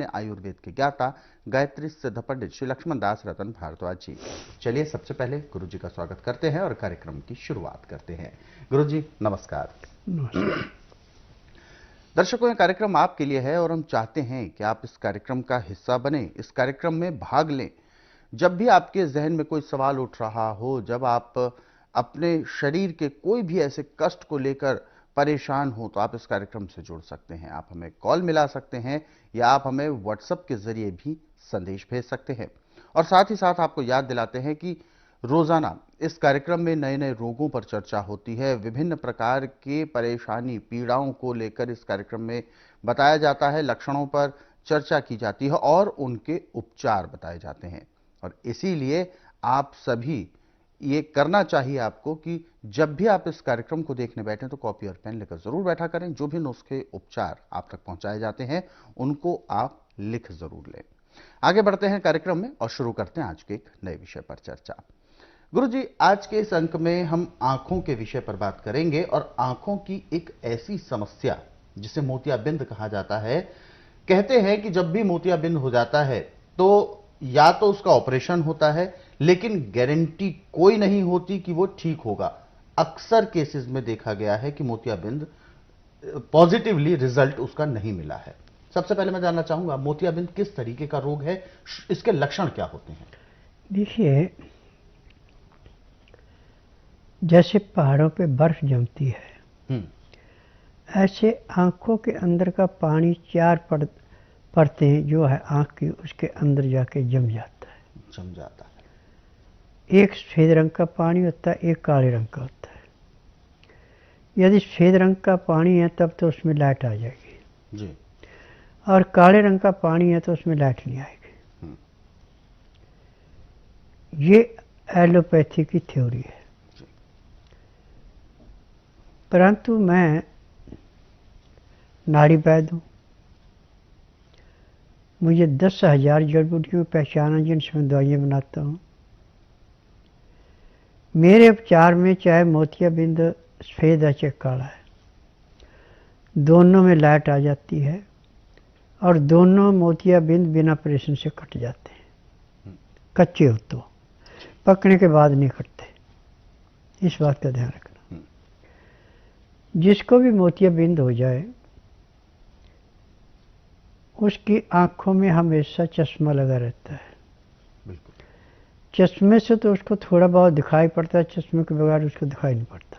आयुर्वेद के ज्ञाता गायत्री सिद्ध पंडित श्री लक्ष्मण दास रतन भारद्वाज जी। चलिए सबसे पहले गुरु जी का स्वागत करते हैं और कार्यक्रम की शुरुआत करते हैं। गुरु जी नमस्कार। दर्शकों, यह कार्यक्रम आपके लिए है और हम चाहते हैं कि आप इस कार्यक्रम का हिस्सा बने, इस कार्यक्रम में भाग लें। जब भी आपके जहन में कोई सवाल उठ रहा हो, जब आप अपने शरीर के कोई भी ऐसे कष्ट को लेकर परेशान हो, तो आप इस कार्यक्रम से जुड़ सकते हैं। आप हमें कॉल मिला सकते हैं या आप हमें व्हाट्सएप के जरिए भी संदेश भेज सकते हैं। और साथ ही साथ आपको याद दिलाते हैं कि रोजाना इस कार्यक्रम में नए नए रोगों पर चर्चा होती है। विभिन्न प्रकार के परेशानी पीड़ाओं को लेकर इस कार्यक्रम में बताया जाता है, लक्षणों पर चर्चा की जाती है और उनके उपचार बताए जाते हैं। और इसीलिए आप सभी ये करना चाहिए आपको कि जब भी आप इस कार्यक्रम को देखने बैठें तो कॉपी और पेन लेकर जरूर बैठा करें। जो भी नुस्खे उपचार आप तक पहुंचाए जाते हैं उनको आप लिख जरूर लें। आगे बढ़ते हैं कार्यक्रम में और शुरू करते हैं आज के एक नए विषय पर चर्चा। गुरुजी, आज के इस अंक में हम आंखों के विषय पर बात करेंगे और आंखों की एक ऐसी समस्या जिसे मोतियाबिंद कहा जाता है। कहते हैं कि जब भी मोतियाबिंद हो जाता है तो या तो उसका ऑपरेशन होता है, लेकिन गारंटी कोई नहीं होती कि वो ठीक होगा। अक्सर केसेस में देखा गया है कि मोतियाबिंद पॉजिटिवली रिजल्ट उसका नहीं मिला है। सबसे पहले मैं जानना चाहूंगा, मोतियाबिंद किस तरीके का रोग है, इसके लक्षण क्या होते हैं? देखिए, जैसे पहाड़ों पे बर्फ जमती है, ऐसे आंखों के अंदर का पानी चार परतें जो है आंख की, उसके अंदर जाके जम जाता है। एक सफेद रंग का पानी होता है, एक काले रंग का होता है। यदि सफेद रंग का पानी है तब तो उसमें लाइट आ जाएगी जी, और काले रंग का पानी है तो उसमें लाइट नहीं आएगी। ये एलोपैथी की थ्योरी है। परंतु मैं नाड़ी वैद्य हूँ। मुझे 10,000 जड़ बूटियों की पहचान है जिनसे मैं दवाइयाँ बनाता हूँ। मेरे उपचार में चाहे मोतियाबिंद सफ़ेद है चाहे काला है, दोनों में लाइट आ जाती है और दोनों मोतियाबिंद बिना ऑपरेशन से कट जाते हैं। कच्चे हो तो, पकने के बाद नहीं कटते। इस बात का ध्यान रखना। जिसको भी मोतियाबिंद हो जाए उसकी आंखों में हमेशा चश्मा लगा रहता है। चश्मे से तो उसको थोड़ा बहुत दिखाई पड़ता है, चश्मे के बगैर उसको दिखाई नहीं पड़ता।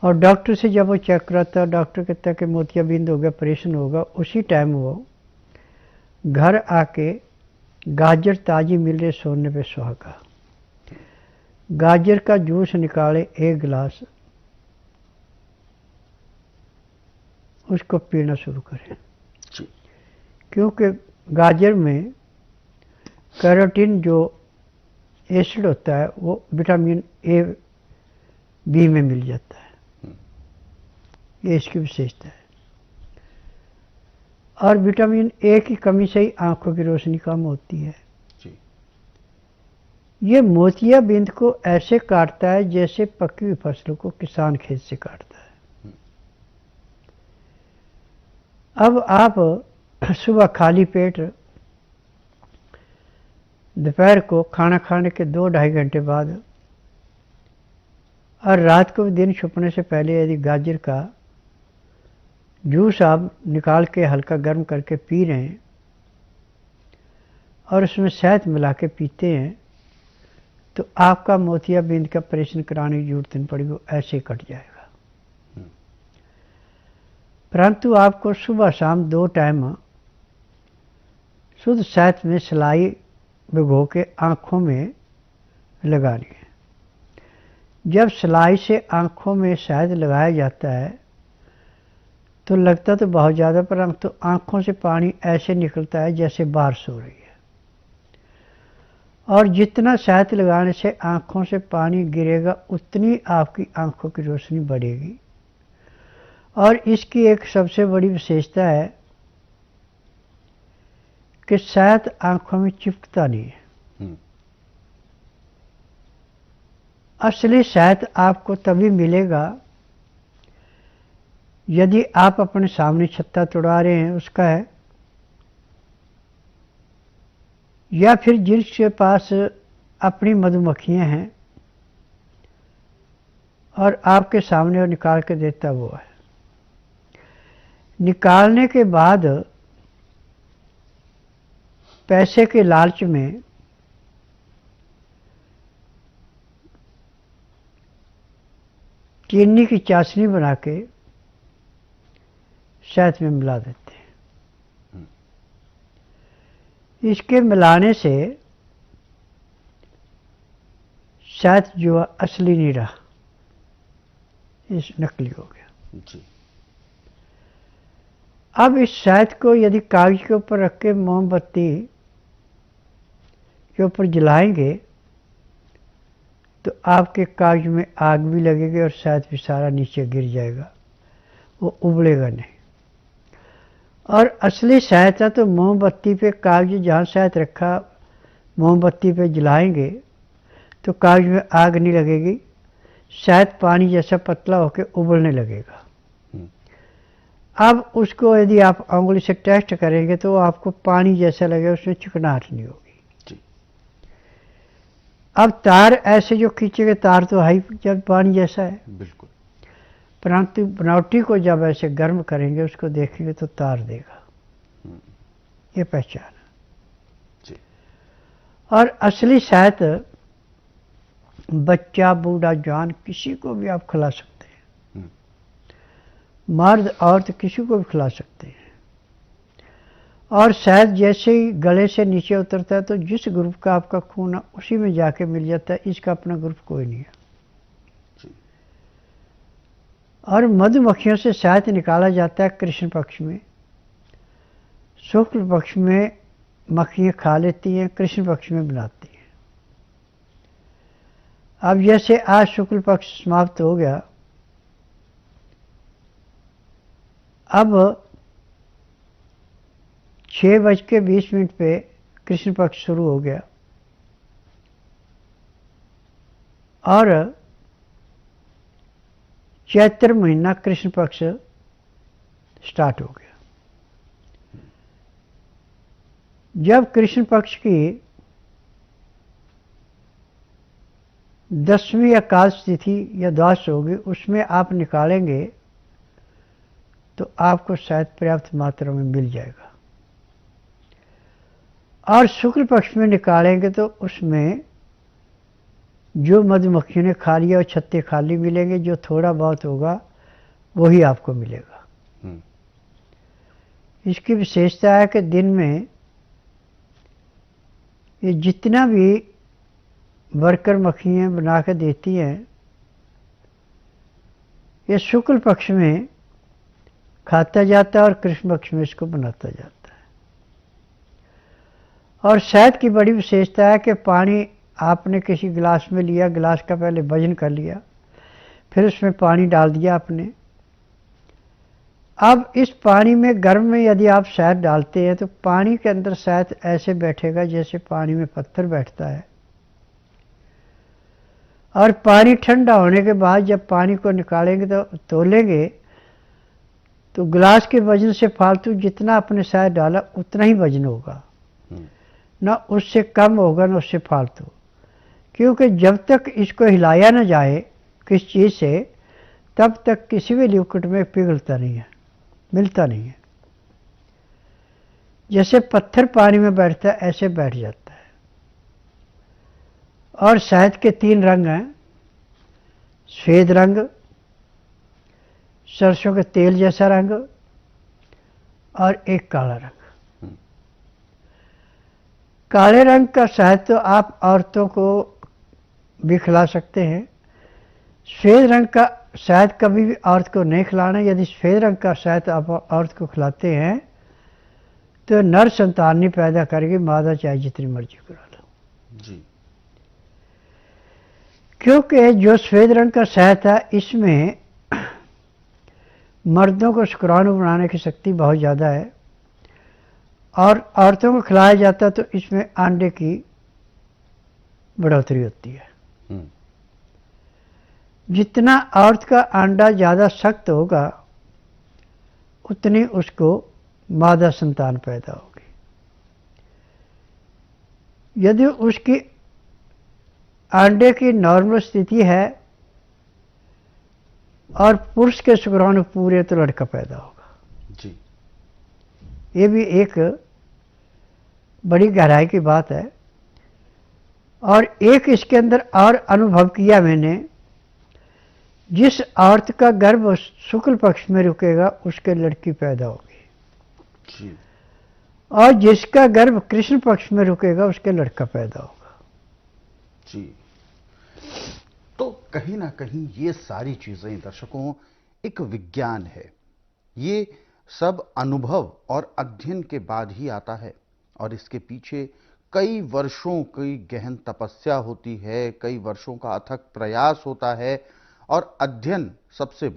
और डॉक्टर से जब वो चेक कराता है, डॉक्टर कहता है कि मोतियाबिंद हो गया, ऑपरेशन होगा, उसी टाइम वो घर आके गाजर ताजी मिले सोने पे सुहागा, गाजर का जूस निकाले 1 गिलास, उसको पीना शुरू करें। क्योंकि गाजर में कैरोटीन जो एसिड होता है वो विटामिन ए बी में मिल जाता है। ये इसकी विशेषता है। और विटामिन ए की कमी से ही आंखों की रोशनी कम होती है जी। ये मोतियाबिंद को ऐसे काटता है जैसे पकी हुई फसलों को किसान खेत से काटता है। अब आप सुबह खाली पेट दोपहर को खाना खाने के 2-2.5 घंटे बाद और रात को दिन छुपने से पहले यदि गाजर का जूस आप निकाल के हल्का गर्म करके पी रहे हैं और उसमें शहद मिला के पीते हैं तो आपका मोतियाबिंद का ऑपरेशन कराने की जरूरत नहीं पड़ेगी, ऐसे ही कट जाएगा। परंतु आपको सुबह शाम 2 टाइम शुद्ध शहद में सिलाई भिगो के आँखों में लगानी है। जब सिलाई से आँखों में शहद लगाया जाता है तो लगता तो बहुत ज़्यादा, परंतु तो आँखों से पानी ऐसे निकलता है जैसे बारिश हो रही है। और जितना शहद लगाने से आँखों से पानी गिरेगा उतनी आपकी आँखों की रोशनी बढ़ेगी। और इसकी एक सबसे बड़ी विशेषता है कि शहद आँखों में चिपकता नहीं है। असली शहद आपको तभी मिलेगा यदि आप अपने सामने छत्ता तोड़ा रहे हैं उसका है, या फिर जिसके पास अपनी मधुमक्खियां हैं और आपके सामने वो निकाल के देता वो है। निकालने के बाद पैसे के लालच में चीनी की चाशनी बना के शहद में मिला देते हैं। इसके मिलाने से शहद जो असली नहीं रहा, इस नकली हो गया जी। अब इस शहद को यदि कागज के ऊपर रख के मोमबत्ती के ऊपर जलाएंगे तो आपके कागज में आग भी लगेगी और शहद भी सारा नीचे गिर जाएगा, वो उबलेगा नहीं। और असली शहद है तो मोमबत्ती पे कागज जहाँ शहद रखा मोमबत्ती पे जलाएंगे तो कागज में आग नहीं लगेगी, शहद पानी जैसा पतला होकर उबलने लगेगा। अब उसको यदि आप उंगली से टेस्ट करेंगे तो आपको पानी जैसा लगेगा, उसमें चिकनाहट नहीं होगी जी। अब तार ऐसे जो खींचेंगे, तार तो हाई जब पानी जैसा है बिल्कुल, परंतु बनावटी को जब ऐसे गर्म करेंगे उसको देखेंगे तो तार देगा। ये पहचान है जी। और असली शहद बच्चा बूढ़ा जवान किसी को भी आप खिला सकते हैं, मर्द औरत किसी को भी खिला सकते हैं। और शहद जैसे ही गले से नीचे उतरता है तो जिस ग्रुप का आपका खून है उसी में जाके मिल जाता है, इसका अपना ग्रुप कोई नहीं है। और मधुमक्खियों से शहद निकाला जाता है कृष्ण पक्ष में, शुक्ल पक्ष में मक्खियाँ खा लेती हैं, कृष्ण पक्ष में बनाती हैं। अब जैसे आज शुक्ल पक्ष समाप्त हो गया, अब 6:20 पे कृष्ण पक्ष शुरू हो गया और चैत्र महीना कृष्ण पक्ष स्टार्ट हो गया। जब कृष्ण पक्ष की 10वीं एकादश तिथि या द्वादश होगी उसमें आप निकालेंगे तो आपको शायद पर्याप्त मात्रा में मिल जाएगा। और शुक्ल पक्ष में निकालेंगे तो उसमें जो मधुमक्खी ने खा लिया वो छत्ते खाली मिलेंगे, जो थोड़ा बहुत होगा वही आपको मिलेगा। इसकी विशेषता है कि दिन में ये जितना भी वर्कर मक्खियाँ बना के देती हैं ये शुक्ल पक्ष में खाता जाता है और कृष्ण पक्ष में इसको बनाता जाता है। और शहद की बड़ी विशेषता है कि पानी आपने किसी गिलास में लिया, गिलास का पहले वजन कर लिया, फिर उसमें पानी डाल दिया आपने। अब इस पानी में गर्म में यदि आप शहद डालते हैं तो पानी के अंदर शहद ऐसे बैठेगा जैसे पानी में पत्थर बैठता है। और पानी ठंडा होने के बाद जब पानी को निकालेंगे तो तोलेंगे तो गिलास के वजन से फालतू जितना आपने शहद डाला उतना ही वजन होगा, ना उससे कम होगा ना उससे फालतू। क्योंकि जब तक इसको हिलाया ना जाए किस चीज़ से तब तक किसी भी लिक्विड में पिघलता नहीं है, मिलता नहीं है। जैसे पत्थर पानी में बैठता है ऐसे बैठ जाता है। और शहद के 3 रंग हैं, सफ़ेद रंग, सरसों के तेल जैसा रंग और एक काला रंग। काले रंग का शहद तो आप औरतों को भी खिला सकते हैं। सफ़ेद रंग का शहद कभी भी औरत को नहीं खिलाना। यदि सफ़ेद रंग का शहद आप औरत को खिलाते हैं तो नर संतान नहीं पैदा करेगी, मादा चाहे जितनी मर्जी करा लो जी। क्योंकि जो सफ़ेद रंग का शहद है इसमें मर्दों को शुक्राणु बनाने की शक्ति बहुत ज़्यादा है और औरतों को खिलाया जाता है तो इसमें अंडे की बढ़ोतरी होती है। जितना औरत का अंडा ज़्यादा सख्त होगा उतनी उसको मादा संतान पैदा होगी। यदि उसकी अंडे की नॉर्मल स्थिति है और पुरुष के शुक्राणु पूरे तो लड़का पैदा होगा जी। ये भी एक बड़ी गहराई की बात है। और एक इसके अंदर और अनुभव किया मैंने, जिस औरत का गर्भ शुक्ल पक्ष में रुकेगा उसके लड़की पैदा होगी जी। और जिसका गर्भ कृष्ण पक्ष में रुकेगा उसके लड़का पैदा होगा जी। तो कहीं ना कहीं ये सारी चीजें दर्शकों एक विज्ञान है। ये सब अनुभव और अध्ययन के बाद ही आता है और इसके पीछे कई वर्षों की गहन तपस्या होती है, कई वर्षों का अथक प्रयास होता है और अध्ययन सबसे